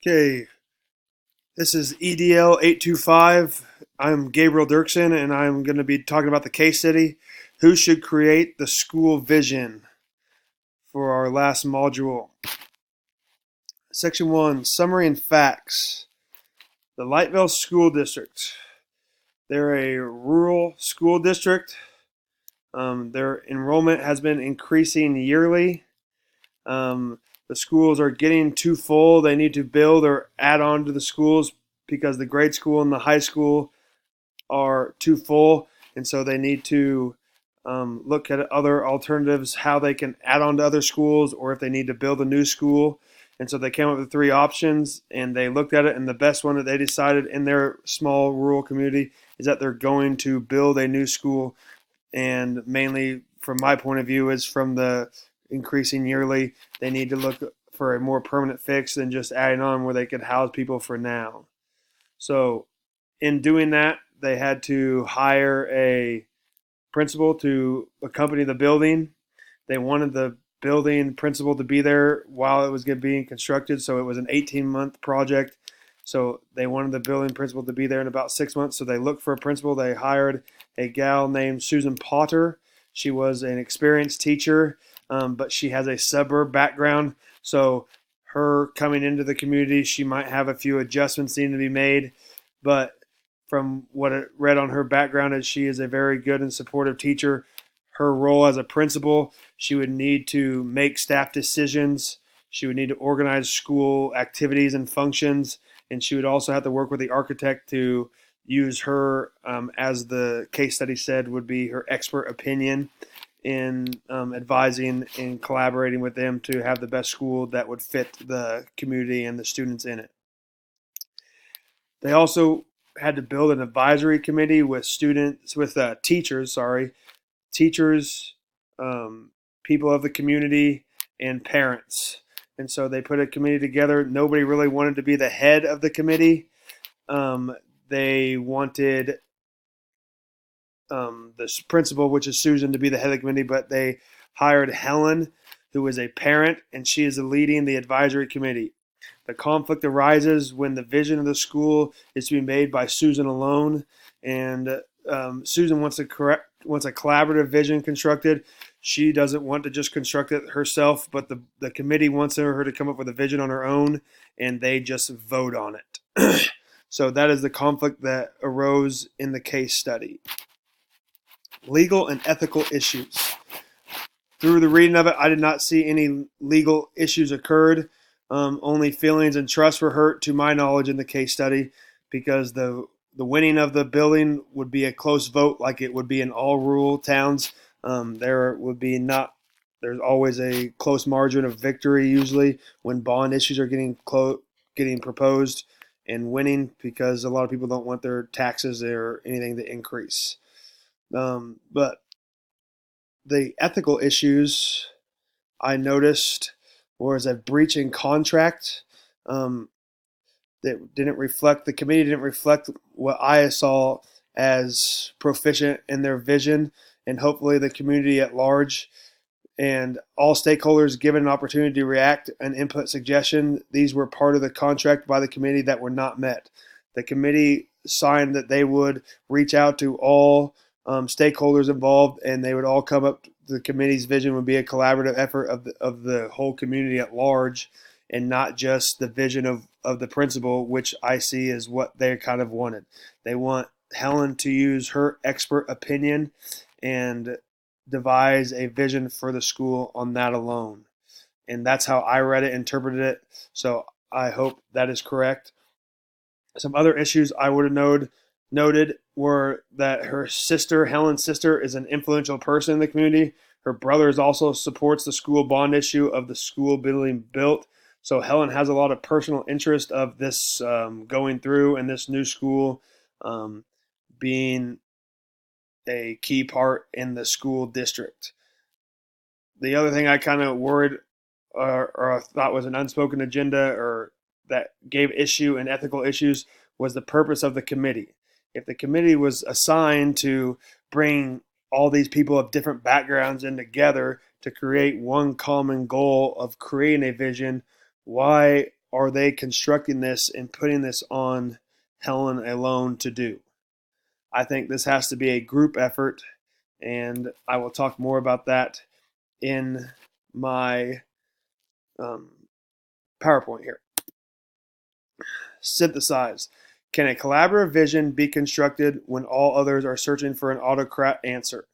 Okay, this is EDL 825. I'm Gabriel Dirksen, and I'm going to be talking about the case study. Who should create the school vision for our last module? Section 1, Summary and Facts. The Lightville School District. They're a rural school district. Their enrollment has been increasing yearly. The schools are getting too full. They need to build or add on to the schools because the grade school and the high school are too full, and so they need to look at other alternatives, how they can add on to other schools, or if they need to build a new school. And so they came up with three options, and they looked at it, and the best one that they decided in their small rural community is that they're going to build a new school. And mainly, from my point of view, is from the increasing yearly, they need to look for a more permanent fix than just adding on where they could house people for now. So in doing that, they had to hire a principal to accompany the building. They wanted the building principal to be there while it was being constructed, so it was an 18-month project. So they wanted the building principal to be there in about 6 months. So they looked for a principal. They hired a gal named Susan Potter. She was an experienced teacher, but she has a suburb background. So her coming into the community, she might have a few adjustments needing to be made. But from what I read on her background, is she is a very good and supportive teacher. Her role as a principal, she would need to make staff decisions. She would need to organize school activities and functions, and she would also have to work with the architect to use her, as the case study said, would be her expert opinion in advising and collaborating with them to have the best school that would fit the community and the students in it. They also had to build an advisory committee with teachers, people of the community, and parents. And so they put a committee together. Nobody really wanted to be the head of the committee. They wanted this principal, which is Susan, to be the head of the committee, but they hired Helen, who is a parent, and she is leading the advisory committee. The conflict arises when the vision of the school is to be made by Susan alone, and Susan wants a collaborative vision constructed. She doesn't want to just construct it herself, but the committee wants her to come up with a vision on her own, and they just vote on it. So that is the conflict that arose in the case study. Legal and ethical issues. Through the reading of it, I did not see any legal issues occurred. Only feelings and trust were hurt, to my knowledge, in the case study, because the winning of the building would be a close vote, like it would be in all rural towns. There's always a close margin of victory usually when bond issues are getting proposed and winning, because a lot of people don't want their taxes or anything to increase. But the ethical issues I noticed was a breach in contract that didn't reflect, the committee didn't reflect what I saw as proficient in their vision, and hopefully the community at large and all stakeholders given an opportunity to react and input suggestion. These were part of the contract by the committee that were not met. The committee signed that they would reach out to all stakeholders involved, and they would all come up. The committee's vision would be a collaborative effort of the whole community at large, and not just the vision of the principal, which I see as what they kind of wanted. They want Helen to use her expert opinion and devise a vision for the school on that alone. And that's how I read it, interpreted it. So I hope that is correct. Some other issues I would have noted were that her sister, Helen's sister, is an influential person in the community. Her brother also supports the school bond issue of the school being built. So Helen has a lot of personal interest of this going through, and this new school being a key part in the school district. The other thing I kind of worried or thought was an unspoken agenda, or that gave issue and ethical issues, was the purpose of the committee. If the committee was assigned to bring all these people of different backgrounds in together to create one common goal of creating a vision, why are they constructing this and putting this on Helen alone to do? I think this has to be a group effort, and I will talk more about that in my um, PowerPoint here. Synthesize. Can a collaborative vision be constructed when all others are searching for an autocrat answer?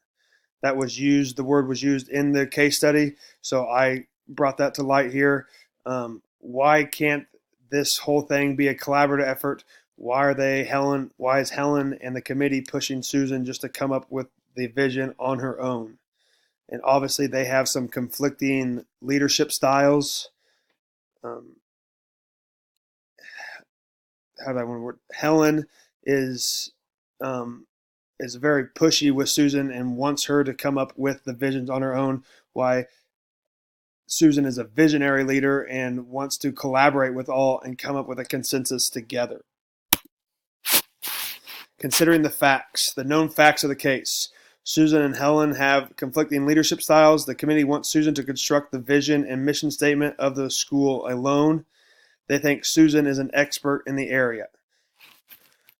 That was used, the word was used in the case study, so I brought that to light here. Why can't this whole thing be a collaborative effort? Why is Helen and the committee pushing Susan just to come up with the vision on her own? And obviously they have some conflicting leadership styles. How do I want to word? Helen is is very pushy with Susan and wants her to come up with the visions on her own. Why Susan is a visionary leader and wants to collaborate with all and come up with a consensus together. Considering the facts, the known facts of the case. Susan and Helen have conflicting leadership styles. The committee wants Susan to construct the vision and mission statement of the school alone. They think Susan is an expert in the area.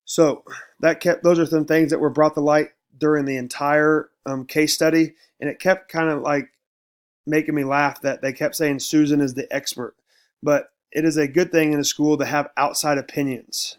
So those are some things that were brought to light during the entire case study, and it kept kind of like making me laugh that they kept saying Susan is the expert. But it is a good thing in a school to have outside opinions.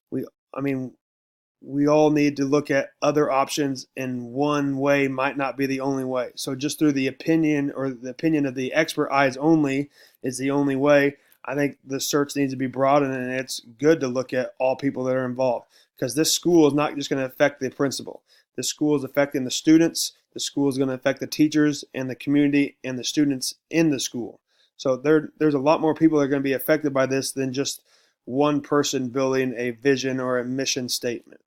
We all need to look at other options, and one way might not be the only way. So just through the opinion or the opinion of the expert eyes only is the only way. I think the search needs to be broadened, and it's good to look at all people that are involved, because this school is not just going to affect the principal. The school is affecting the students. The school is going to affect the teachers and the community and the students in the school. So there's a lot more people that are going to be affected by this than just one person building a vision or a mission statement.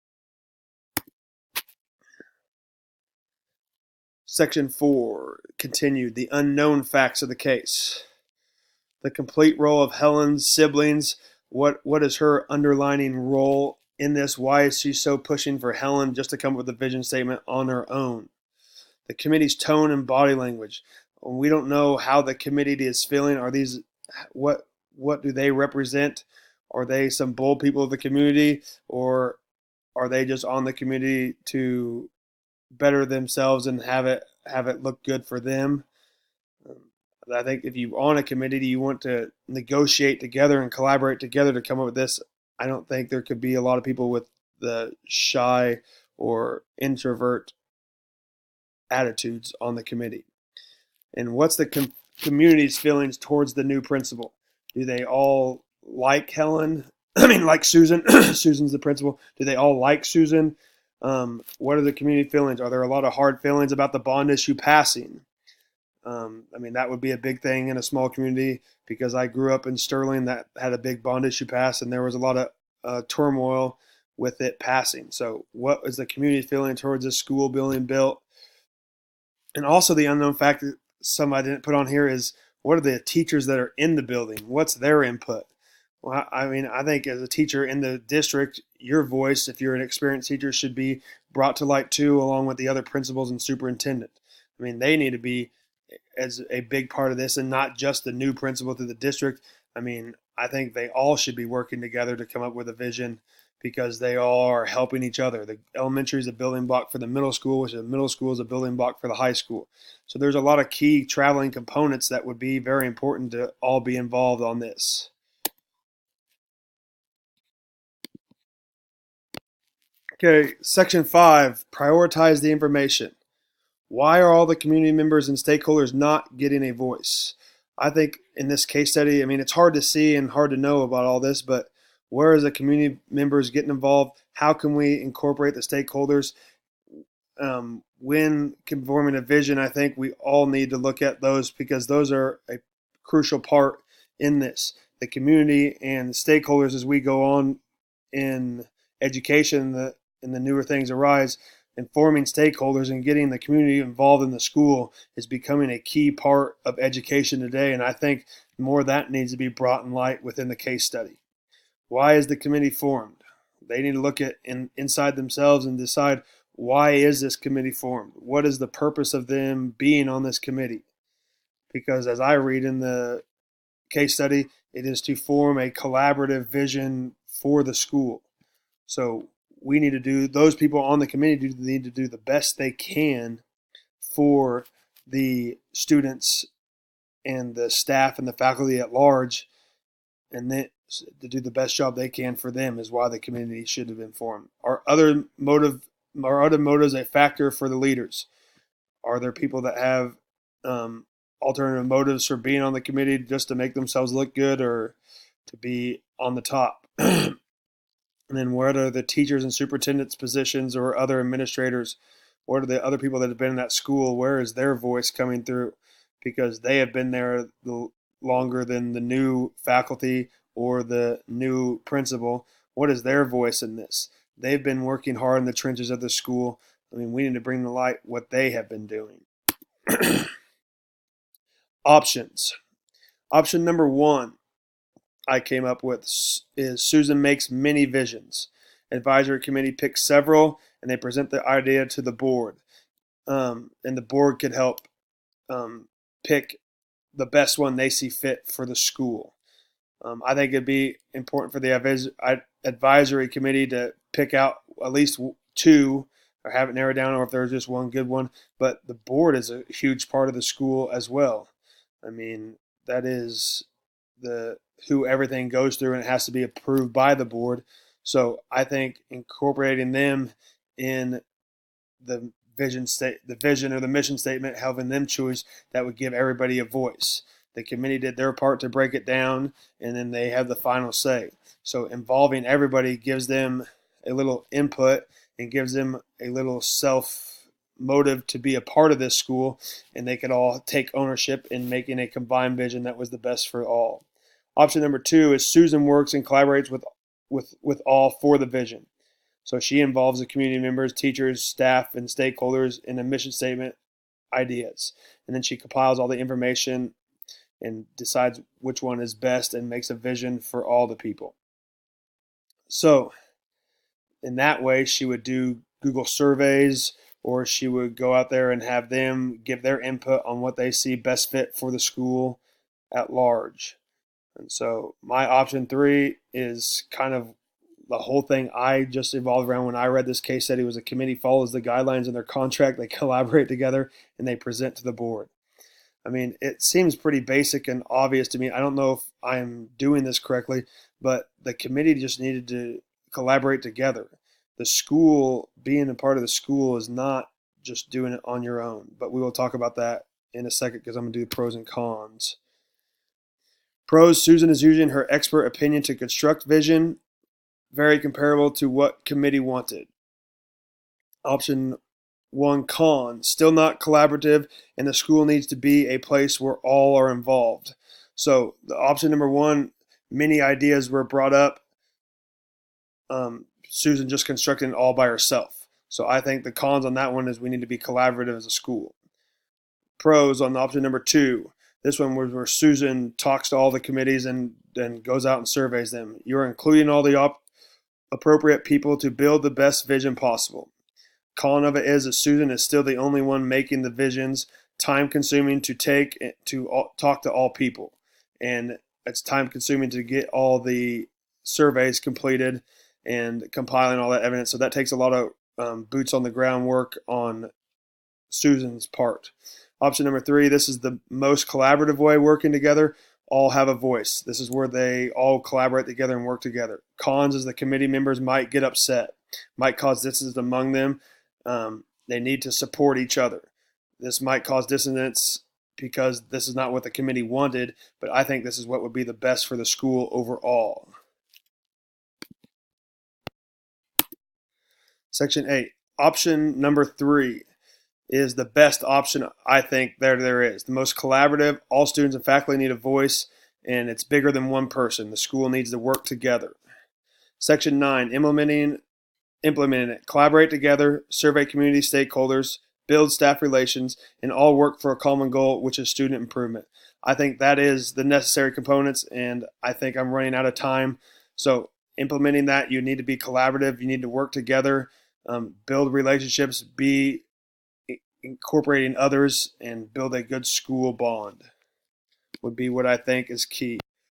Section 4, continued, the unknown facts of the case. The complete role of Helen's siblings. What is her underlining role in this? Why is she so pushing for Helen just to come up with a vision statement on her own? The committee's tone and body language. We don't know how the committee is feeling. Are these what do they represent? Are they some bold people of the community, or are they just on the committee to better themselves and have it look good for them? I think if you on a committee, you want to negotiate together and collaborate together to come up with this. I don't think there could be a lot of people with the shy or introvert attitudes on the committee. And what's the community's feelings towards the new principal? Do they all like Helen? Like Susan. Susan's the principal. Do they all like Susan? What are the community feelings? Are there a lot of hard feelings about the bond issue passing? That would be a big thing in a small community, because I grew up in Sterling that had a big bond issue pass, and there was a lot of turmoil with it passing. So what is the community feeling towards this school being built? And also the unknown fact that some I didn't put on here is, what are the teachers that are in the building? What's their input? Well, I think as a teacher in the district, your voice, if you're an experienced teacher, should be brought to light too, along with the other principals and superintendent. They need to be as a big part of this, and not just the new principal to the district. I think they all should be working together to come up with a vision, because they all are helping each other. The elementary is a building block for the middle school, which the middle school is a building block for the high school. So there's a lot of key traveling components that would be very important to all be involved on this. Okay, section 5, prioritize the information. Why are all the community members and stakeholders not getting a voice? I think in this case study, it's hard to see and hard to know about all this, but where is the community members getting involved? How can we incorporate the stakeholders? When conforming a vision, I think we all need to look at those, because those are a crucial part in this. The community and stakeholders, as we go on in education and the newer things arise, informing stakeholders and getting the community involved in the school is becoming a key part of education today. And I think more of that needs to be brought in light within the case study. Why is the committee formed? They need to look at inside themselves and decide, why is this committee formed? What is the purpose of them being on this committee? Because as I read in the case study, it is to form a collaborative vision for the school. So we need to do, those people on the committee need to do the best they can for the students and the staff and the faculty at large, and then to do the best job they can for them is why the committee should have been formed. Are other motives a factor for the leaders? Are there people that have alternative motives for being on the committee just to make themselves look good or to be on the top? And then what are the teachers and superintendents positions or other administrators? What are the other people that have been in that school? Where is their voice coming through? Because they have been there longer than the new faculty or the new principal. What is their voice in this? They've been working hard in the trenches of the school. I mean, we need to bring to light what they have been doing. Options. Option number 1 I came up with is Susan makes many visions. Advisory committee picks several and they present the idea to the board. And the board could help pick the best one they see fit for the school. I think it'd be important for the advisory committee to pick out at least 2 or have it narrowed down, or if there's just one good one. But the board is a huge part of the school as well. I mean, that is who everything goes through, and it has to be approved by the board. So I think incorporating them in the vision or the mission statement, helping them choose, that would give everybody a voice. The committee did their part to break it down, and then they have the final say. So involving everybody gives them a little input and gives them a little self motive to be a part of this school, and they could all take ownership in making a combined vision that was the best for all. Option number 2 is Susan works and collaborates with all for the vision. So she involves the community members, teachers, staff, and stakeholders in a mission statement ideas. And then she compiles all the information and decides which one is best and makes a vision for all the people. So in that way, she would do Google surveys, or she would go out there and have them give their input on what they see best fit for the school at large. And so my option 3 is kind of the whole thing I just evolved around when I read this case study. Was a committee follows the guidelines in their contract, they collaborate together, and they present to the board. I mean, it seems pretty basic and obvious to me. I don't know if I'm doing this correctly, but the committee just needed to collaborate together. The school, being a part of the school, is not just doing it on your own. But we will talk about that in a second because I'm going to do pros and cons. Pros: Susan is using her expert opinion to construct vision, very comparable to what committee wanted. Option 1, con: still not collaborative, and the school needs to be a place where all are involved. So the option number 1, many ideas were brought up. Susan just constructed it all by herself. So I think the cons on that one is we need to be collaborative as a school. Pros on option number 2, this one was where Susan talks to all the committees and then goes out and surveys them. You're including all the appropriate people to build the best vision possible. Con of it is that Susan is still the only one making the visions, time consuming to talk to all people. And it's time consuming to get all the surveys completed and compiling all that evidence. So that takes a lot of boots on the ground work on Susan's part. Option number 3, this is the most collaborative way working together. All have a voice. This is where they all collaborate together and work together. Cons is the committee members might get upset, might cause dissonance among them. They need to support each other. This might cause dissonance because this is not what the committee wanted, but I think this is what would be the best for the school overall. Section 8. Option number 3 is the best option I think there is. The most collaborative, all students and faculty need a voice, and it's bigger than one person. The school needs to work together. Section 9, implementing it. Collaborate together, survey community stakeholders, build staff relations, and all work for a common goal, which is student improvement. I think that is the necessary components, and I think I'm running out of time. So implementing that, you need to be collaborative. You need to work together, build relationships, be incorporating others, and build a good school bond. would be what I think is key.